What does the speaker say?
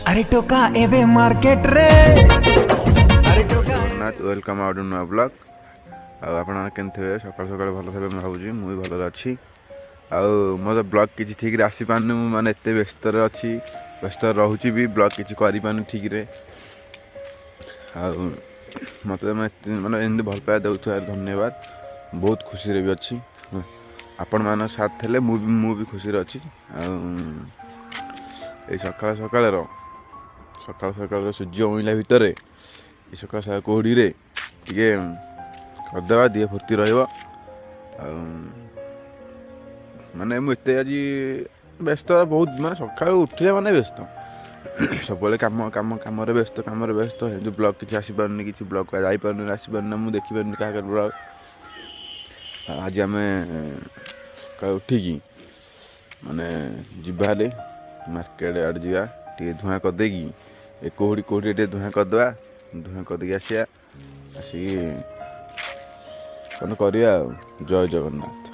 अरे टोका एबे मार्केट रे अरे टोका जगन्नाथ वेलकम आउट नुआ ब्लॉग आपन केमती थे सकाल सकाल भल थे भावुँ मुझे भल अच्छी मोर ब्लॉग किसी ठीक रे आसी पारनी माने एत व्यस्त अच्छी व्यस्त रोची भी ब्लॉग किसी कर ठीक रे मत माने एमती भल पाया देउथार धन्यवाद बहुत खुशी रे भी अच्छी आपण मान साथ थे मुझे खुशी अच्छी सकाल सकाल सकाल सकाल सूर्य उइला भितर सकाल सकाल कोहड़ी रे टे करदे दिए फुर्ती रहा माने मुझे आज व्यस्त बहुत माने सका उठे माने व्यस्त सब कम कम कम व्यस्त जो ब्लॉग किसी आसपारनी किसी ब्लॉग जापार आसपारना मुझे देखिपार क्या ब्लॉग आज आम सका उठिकी माने जीवारे मार्केट आड़े जा टे धुआं करदेगी ए कोहड़ी कोहड़ी टे धुआं करदे धुआं करदेगी आसिया कौन करिया जय जगन्नाथ।